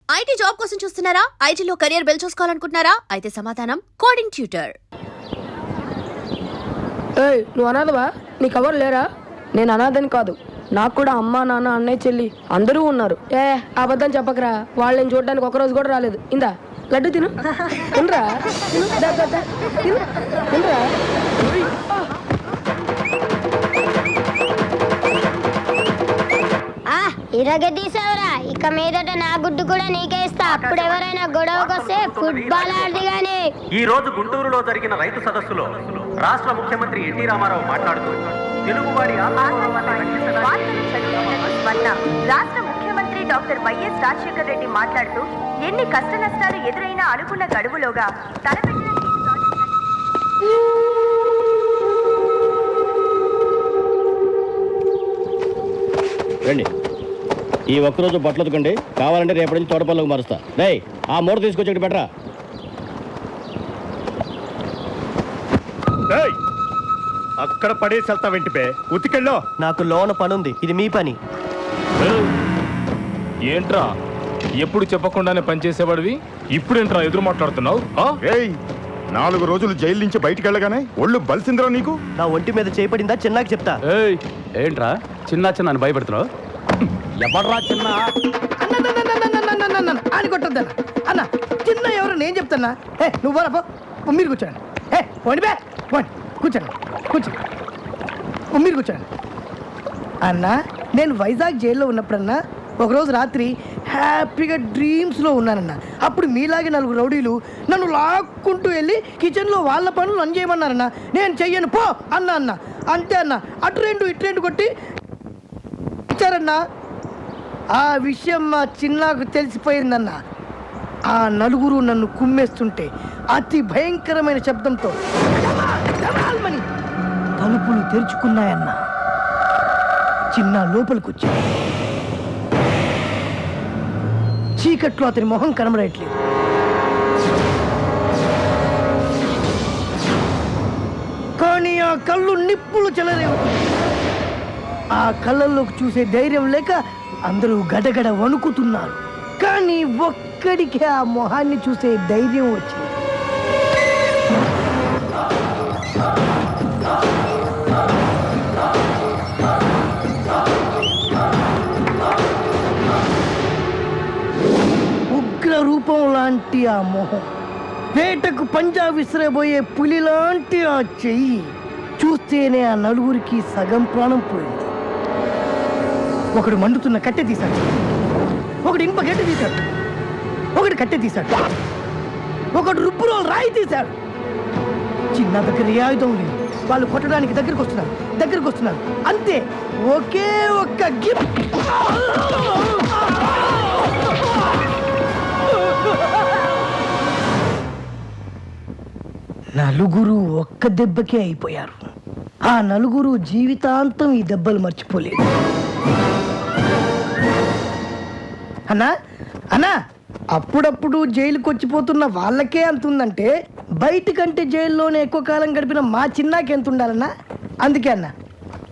IT job కోసం చూస్తున్నారా? ఐటీలో కెరియర్ బిల్డ్ చూసుకోవాలనుకుంటున్నారా? అయితే సమాధానం కోడింగ్ ట్యూటర్. నువ్వు అనాథవా? నీకు ఎవరు లేరా? నేను అనాథని కాదు, నాకు కూడా అమ్మ నాన్న అన్నయ్య చెల్లి అందరూ ఉన్నారు. అబద్ధం చెప్పకరా, వాళ్ళని చూడడానికి ఒక రోజు కూడా రాలేదు. ఇందా లడ్డు తిను, తినరా, తినరా. ఇరగదీసావురా, ఇక మీదట నా గుడ్డు కూడా నీకే ఇస్తా. అప్పుడు ఎవరైనా గొడవకొస్తే ఫుట్బాల్ ఆడది గానీ. ఈ రోజు గుంటూరులో జరిగిన రైతు సదస్సులో రాష్ట్ర ముఖ్యమంత్రి ఎన్టీ రామారావు మాట్లాడుతూ తెలుగువాడి రాష్ట్ర ముఖ్యమంత్రి డాక్టర్ వైఎస్ రాజశేఖర్ రెడ్డి మాట్లాడుతూ ఎన్ని కష్ట నష్టాలు ఎదురైనా అనుకున్న గడువులోగా తలపెట్టిన రండి, ఈ ఒక్కరోజు బట్టలు ఉతకండి, కావాలంటే రేపటి నుంచి తోటపల్లికి మారుస్తా. రే, ఆ మూట తీసుకొచ్చి బెటరా. అక్కడ పడేసి వెళ్తా వెంటిపే, ఉతికెళ్ళో. నాకు లోన పనుంది, ఇది మీ పని. ఏంట్రా ఎప్పుడు చెప్పకుండానే పనిచేసేవాడివి, ఇప్పుడేంట్రా ఎదురు మాట్లాడుతున్నావు? 4 రోజులు జైలు నుంచి బయటికి వెళ్ళగానే ఒళ్ళు బలిసిందిరా నీకు. నా ఒంటి మీద చేపడిందా చిన్నాకి చెప్తా. ఏంట్రా చిన్న చిన్న భయపెడుతున్నావు? ఎవర్రా చిన్న అని కొట్టద్దా అన్న? చిన్న ఎవరు నేను చెప్తానా? నువ్వు బోరా, మీరు కూర్చోండి. పోండి కూర్చోండి, మీరు కూర్చోండి. అన్న, నేను వైజాగ్ జైల్లో ఉన్నప్పుడన్నా ఒకరోజు రాత్రి హ్యాపీగా డ్రీమ్స్లో ఉన్నానన్న. అప్పుడు మీలాగే 4 రౌడీలు నన్ను లాక్కుంటూ వెళ్ళి కిచెన్లో వాళ్ళ పనులు నన్ను చేయమన్నారన్న. నేను చెయ్యను పో అన్న. అంతే అన్న, అటు 2 ఇటు 2 కొట్టి ఇచ్చారన్న. ఆ విషయం మా చిన్నాకు తెలిసిపోయిందన్న. ఆ 4 నన్ను కుమ్మేస్తుంటే అతి భయంకరమైన శబ్దంతో తలుపులు తెరుచుకున్నాయన్న. చిన్న లోపలికి వచ్చి చీకట్లో అతని మొహం కనబడట్లేదు. కానీ ఆ కళ్ళు నిప్పులు చెలరేవు. ఆ కళ్ళల్లోకి చూసే ధైర్యం లేక అందరూ గడగడ వణుకుతున్నారు. కానీ ఒక్కడికి ఆ మొహాన్ని చూసే ధైర్యం వచ్చింది. ఉగ్ర రూపం లాంటి ఆ మొహం, వేటకు పంజా విసిరబోయే పులి లాంటి ఆ చెయ్యి చూస్తేనే ఆ 4 సగం ప్రాణం పోయింది. ఒకడు మండుతున్న కట్టె తీశాడు, ఒకడు ఇనుప గడ్డి తీశాడు, ఒకడు కట్టె తీశాడు, ఒకడు రుబ్బులో రాయి తీశాడు. చిన్న దగ్గర ఏ ఆయుధం లేదు. వాళ్ళు కొట్టడానికి దగ్గరికి వస్తున్నారు. అంతే, ఒకే ఒక్క గిఫ్ట్. 4 ఒక్క దెబ్బకే అయిపోయారు. ఆ 4 జీవితాంతం ఈ దెబ్బలు మర్చిపోలేదు. అన్నా, అప్పుడప్పుడు జైలుకి వచ్చిపోతున్న వాళ్ళకే అంత ఉందంటే బయటకంటే జైల్లోనే ఎక్కువ కాలం గడిపిన మా చిన్నాకి ఎంత ఉండాలన్నా? అందుకే అన్న,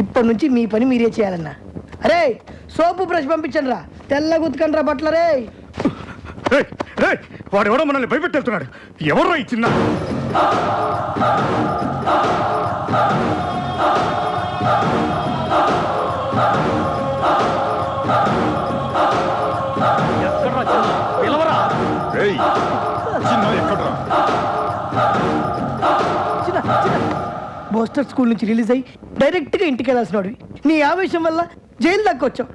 ఇప్పటి నుంచి మీ పని మీరే చేయాలన్నా. అరే, సోపు బ్రష్ పంపించండి రా, తెల్లగా ఉతకండి రా బట్టలరే. వాడు ఎవడో మనల్ని భయపెట్టేళ్తున్నాడు. ఎవరో ఈ చిన్న? బోస్టర్ స్కూల్ నుంచి రిలీజ్ అయ్యి డైరెక్ట్గా ఇంటికి వెళ్ళాల్సిన వాడివి. నీ ఆవేశం వల్ల జైలు దాకా వచ్చావు.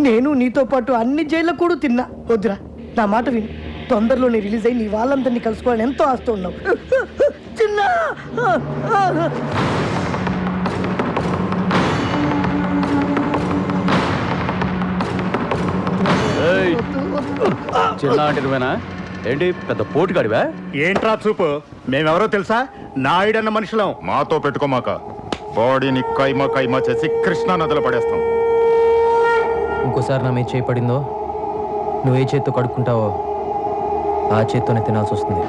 నేను నీతో పాటు అన్ని జైల్లో కూడా తిన్నా. వద్దురా, నా మాట విని తొందరలోనే రిలీజ్ అయ్యి నీ వాళ్ళందరినీ కలుసుకోవాలని ఎంతో ఆస్తూ ఉన్నావు. చిన్న చిన్న అంటే ఏంటి పెద్ద పోటుగాడివా? ఏంట్రా చూపు, మేమెవరో తెలుసా? నాయుడన్న మనుషులం. మాతో పెట్టుకోమాక, బాడీని కైమా చేసి కృష్ణా నదిలో పడేస్తాం. ఇంకోసారి నా మీద చేయపడిందో, నువ్వు ఏ చేత్తో కడుక్కుంటావో ఆ చేత్తోనే తినాల్సి వస్తుంది.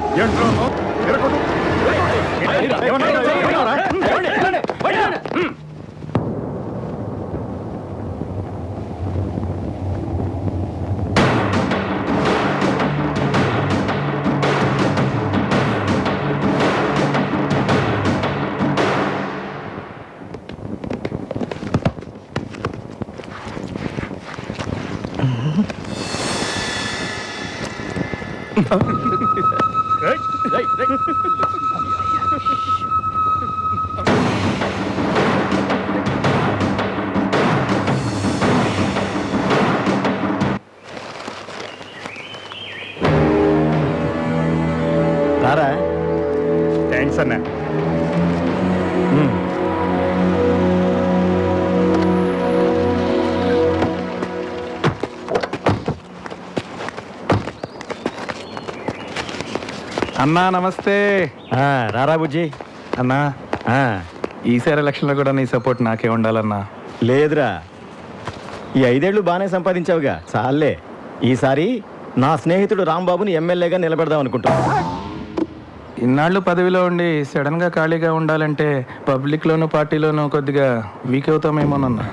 రారా. థ్యాంక్స్ అన్న. అన్నా నమస్తే. రారా బుజ్జి. అన్నా ఈసారి ఎలక్షన్లో కూడా నీ సపోర్ట్ నాకే ఉండాలన్నా. లేదురా, ఈ 5 ఏళ్ళు బాగానే సంపాదించావుగా, చాలే. ఈసారి నా స్నేహితుడు రాంబాబుని ఎమ్మెల్యేగా నిలబెడదాం అనుకుంటున్నా. ఇన్నాళ్ళు పదవిలో ఉండి సడన్గా ఖాళీగా ఉండాలంటే పబ్లిక్లోనూ పార్టీలోనూ కొద్దిగా వీక్ అవుతామేమోనన్నా.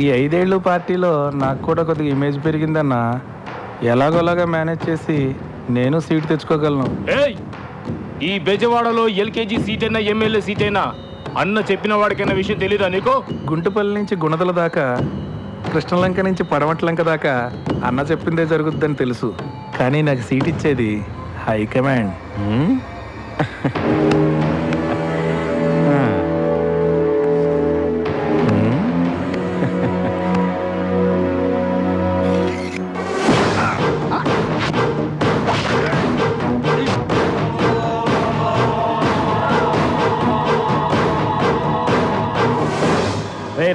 ఈ 5 ఏళ్ళు పార్టీలో నాకు కూడా కొద్దిగా ఇమేజ్ పెరిగిందన్నా. ఎలాగోలాగా మేనేజ్ చేసి నేను సీట్ తెచ్చుకోగలను. ఏయ్, ఈ బెజవాడలో ఎల్కేజీ సీట్ అయినా ఎమ్మెల్యే సీట్ అయినా అన్న చెప్పిన వాడికైనా విషయం తెలీదా నీకు? గుంటుపల్లి నుంచి గుణదల దాకా, కృష్ణలంక నుంచి పడమట్లంక దాకా అన్న చెప్పిందే జరుగుద్దని తెలుసు. కానీ నాకు సీట్ ఇచ్చేది హైకమాండ్.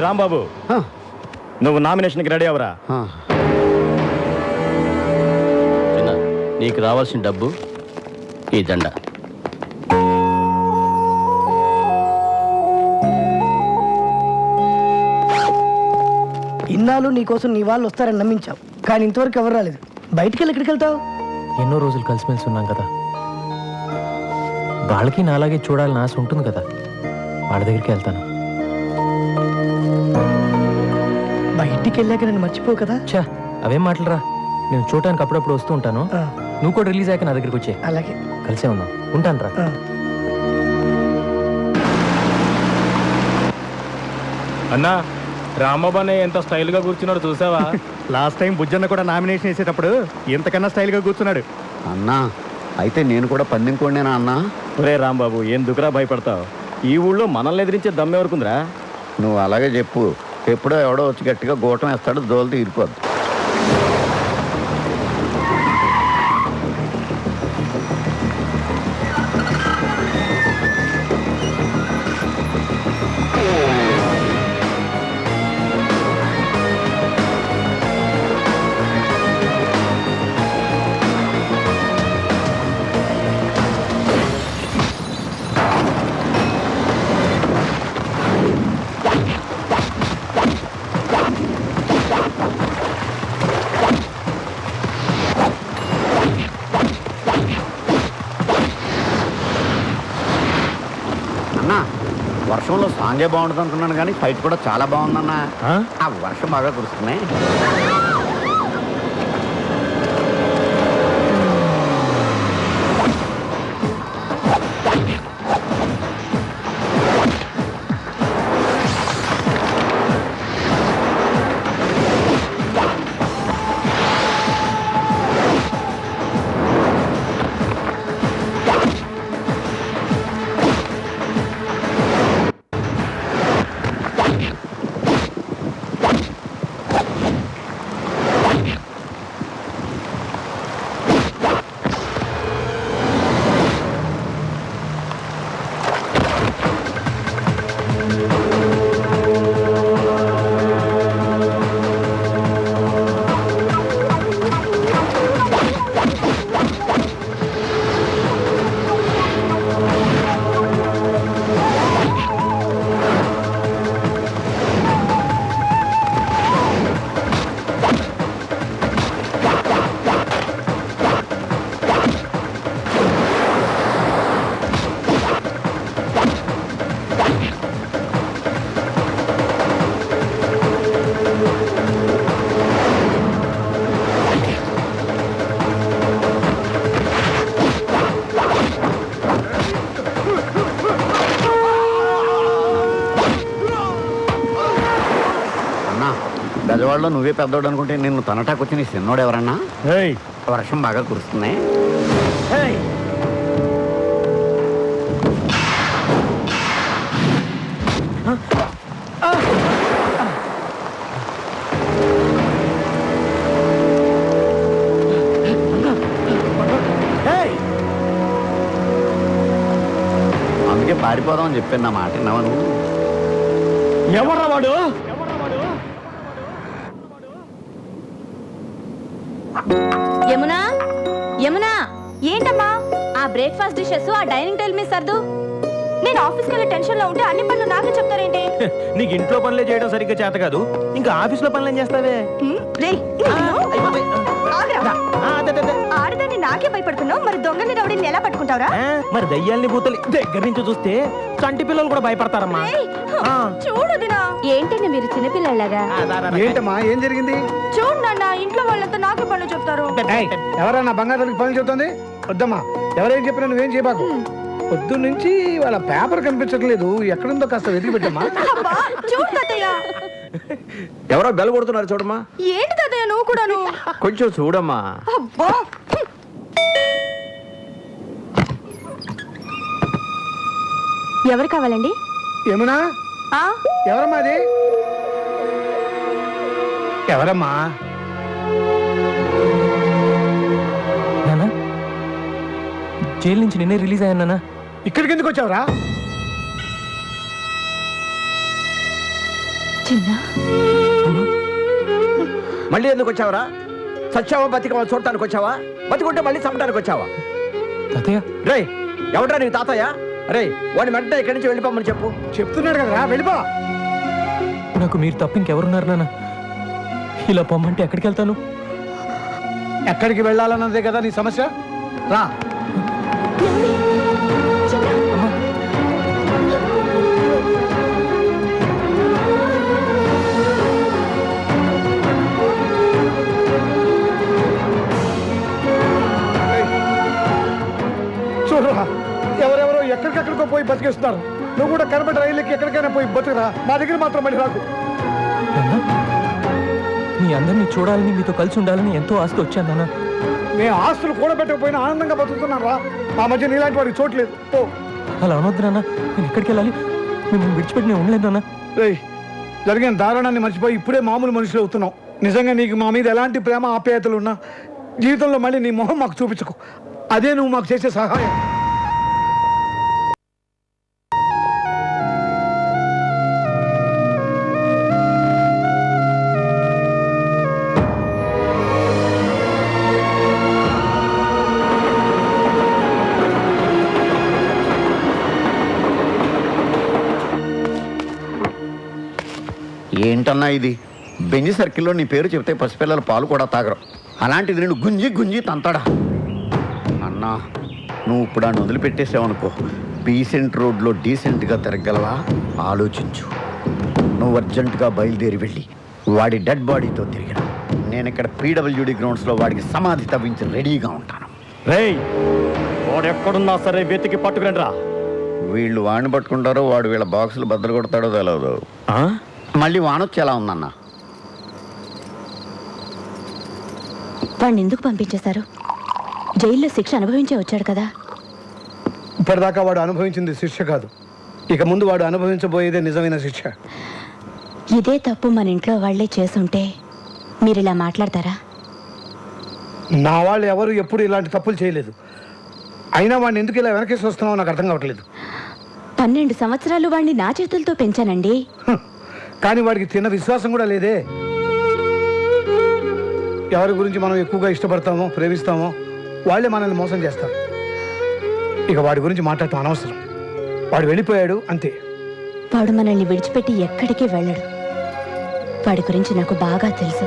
రాంబాబు, నువ్వు నామినేషన్కి రెడీ అవరా. నీకు రావాల్సిన డబ్బు ఈ జెండా. ఇన్నాళ్ళు నీకోసం నీ వాళ్ళు వస్తారని నమ్మించావు, కానీ ఇంతవరకు ఎవరు రాలేదు. బయటికి వెళ్ళి ఎక్కడికి వెళ్తావు? ఎన్నో రోజులు కలిసిమెలిసి ఉన్నాం కదా, వాళ్ళకి నాలాగే చూడాలని ఆశ ఉంటుంది కదా, వాళ్ళ దగ్గరికి వెళ్తాను. బయటికి వెళ్ళాక నన్ను మర్చిపోవు కదా? చా, అవేం మాటలరా. నేను చూడటానికి అప్పుడప్పుడు వస్తూ ఉంటాను. నువ్వు కూడా రిలీజ్ అయ్యాక నా దగ్గరికి వచ్చే. అలాగే, కలిసే ఉందాం. ఉంటాను రా. అన్నా, రామబాబు ఎంత స్టైల్ గా కూర్చున్నాడు చూసావా? లాస్ట్ టైం బుజ్జన్న కూడా నామినేషన్ వేసేటప్పుడు ఇంతకన్నా స్టైల్గా కూర్చున్నాడు. అన్నా, అయితే నేను కూడా పందెం కోడినేనా అన్నా? ఒరే రాంబాబు, ఎందుకురా భయపడతావు? ఈ ఊళ్ళో మనల్ని ఎదిరించే దమ్మెవరకుందిరా. నువ్వు అలాగే చెప్పు. ఎప్పుడో ఎవడో వచ్చి గట్టిగా గోటం వేస్తాడు, దోలు తీరిపోద్దు. వర్షంలో సాంగే బాగుంటుంది అనుకున్నాను, కానీ ఫైట్ కూడా చాలా బాగుందన్నా. ఆ వర్షం బాగా కురుస్తున్నాయి. బెజవాడలో నువ్వే పెద్దోడు అనుకుంటే నిన్ను తనటాకొచ్చి నీ చిన్నోడు ఎవరన్నా? వర్షం బాగా కురుస్తున్నాయి. అందుకే పారిపోదామని చెప్పాను, నా మాట విన్నావా నువ్వు? ఎవర్రా వాడు? యమునా, యమునా, ఏంటమ్మా ఆ బ్రేక్ఫాస్ట్ డిషెస్ ఆ డైనింగ్ టేబుల్ మీద సర్దు. నేను ఆఫీస్కి వెళ్ళే టెన్షన్ లో ఉంటే అన్ని పనులు నాకే చెప్తారేంటి? నీకు ఇంట్లో పనులే చేయడం సరిగ్గా చేత కాదు, ఇంకా ఆఫీస్లో పనులు ఏం చేస్తావే? ఆడదాన్ని నాకే భయపడుతున్నావు, మరి దొంగని రౌడీని ఎలా పట్టుకుంటావురా? మరి దయ్యాల్ని భూతల్ని దగ్గర నుంచి చూస్తే చంటి పిల్లలు కూడా భయపడతారమ్మా. చూడదినా ఏంటండి మీరు చిన్నపిల్లలాగా? ఏంటమ్మా, ఏం జరిగింది? చూడు నాన్న, ఇంట్లో వాళ్ళంతా నాకే పనులు చెప్తారు. ఎవరన్నా బంగారానికి పనులు చెబుతుంది? వద్దమ్మా, ఎవరేం చెప్పినా నువ్వేం చేయబాకు. పొద్దు నుంచి వాళ్ళ పేపర్ కనిపించట్లేదు, ఎక్కడుందో కాస్త వెతికి పెట్టమ్మా. చూడు తాతయ్య. ఎవరో బెల్ కొడుతున్నారు చూడమ్మా. ఏంటి తాతయ్య నువ్వు కూడాను? కొంచెం చూడమ్మా. అబ్బా, ఎవరు కావాలండి? యమునా, ఎవరమ్మా అది? ఎవరమ్మా? నానా, జైలు నుంచి నిన్నే రిలీజ్ అయ్యాను నానా. ఇక్కడికి ఎందుకు వచ్చావురా? చిన్న మళ్ళీ ఎందుకు వచ్చావరా? సచ్చావా బతికవా చూడటానికి వచ్చావా? బతికుంటే మళ్ళీ చంపడానికి వచ్చావా? తాతయ్య, రే ఎవడ్రా నీకు తాతయ్య? రే వాడిని వెంటనే ఇక్కడి నుంచి వెళ్ళిపోమని చెప్పు. చెప్తున్నాడు కదరా, వెళ్ళిపో. నాకు మీరు తప్ప ఇంకెవరున్నారు నాన్న? ఇలా పొమ్మంటే ఎక్కడికి వెళ్తాను? ఎక్కడికి వెళ్ళాలన్నదే కదా నీ సమస్య. రా. చూడరా, ఎవరెవరో ఎక్కడికెక్కడికో పోయి బతికేస్తున్నారు. నువ్వు కూడా కనబడి రైలుకి ఎక్కడికైనా పోయి బతుకురా, మా దగ్గర మాత్రం మళ్ళీ రాకు. మీ అందరినీ చూడాలని, మీతో కలిసి ఉండాలని ఎంతో ఆస్తి వచ్చాను నాన్న. మేము ఆస్తులు కూడబెట్టకపోయినా ఆనందంగా బతుకుతున్నాం రా. మా మధ్య నీలాంటి వాడికి చోట్లేదు. ఓ అలా అనొద్దు నాన్న, నేను ఎక్కడికి వెళ్ళాలి? మిమ్మల్ని విడిచిపెట్టి నేను ఉండలేదు నాన్న. రేయ్, జరిగిన దారుణాన్ని మర్చిపోయి ఇప్పుడే మామూలు మనుషులు అవుతున్నావు. నిజంగా నీకు మా మీద ఎలాంటి ప్రేమ ఆప్యాయతలు ఉన్నా జీవితంలో మళ్ళీ నీ మొహం మాకు చూపించకు. అదే నువ్వు మాకు చేసే సహాయం. ఏంటన్నా ఇది? బెంజి సర్కిల్లో నీ పేరు చెప్తే పసిపిల్లల పాలు కూడా తాగరు. అలాంటిది నేను గుంజి గుంజి తంతాడా? అన్నా, నువ్వు ఇప్పుడు ఆ వదిలిపెట్టేసావనుకో, డీసెంట్ రోడ్లో డీసెంట్గా తిరగలవా? ఆలోచించు. నువ్వు అర్జెంటుగా బయలుదేరి వెళ్ళి వాడి డెడ్ బాడీతో తిరిగిన నేను ఇక్కడ పీడబ్ల్యూడి గ్రౌండ్స్లో వాడికి సమాధి తవ్వించి రెడీగా ఉంటాను. రేయ్, వాడు ఎక్కడున్నా సరే వెతికి పట్టుకురండి రా. వీళ్ళు వాడిని పట్టుకుంటారో వాడు వీళ్ళ బాక్సులు బద్దలు కొడతాడో తెలియదు. మళ్ళీ వానొచ్చి ఎలా ఉందన్నా? వాడిని ఎందుకు పంపించేశారు? జైల్లో శిక్ష అనుభవించే వచ్చాడు కదా. ఇప్పటిదాకా వాడు అనుభవించింది శిక్ష కాదు, ఇక ముందు వాడు అనుభవించబోయేదే నిజమైన శిక్ష. ఇదే తప్పు మన ఇంట్లో వాళ్లే చేసుంటే మీరు ఇలా మాట్లాడతారా? నా వాళ్ళు ఎవరు ఎప్పుడు ఇలాంటి తప్పులు చేయలేదు. అయినా వాడిని ఎందుకు ఇలా వెనకేసి వస్తున్నావో నాకు అర్థం కావట్లేదు. 12 సంవత్సరాలు వాడిని నా చేతులతో పెంచానండి. కానీ వాడికి తిన్న విశ్వాసం కూడా లేదే. ఎవరి గురించి మనం ఎక్కువగా ఇష్టపడతామో ప్రేమిస్తామో వాళ్ళే మనల్ని మోసం చేస్తారు. ఇక వాడి గురించి మాట్లాడటం అనవసరం. వాడు వెళ్ళిపోయాడు అంతే. వాడు మనల్ని విడిచిపెట్టి ఎక్కడికి వెళ్ళడు. వాడి గురించి నాకు బాగా తెలుసు.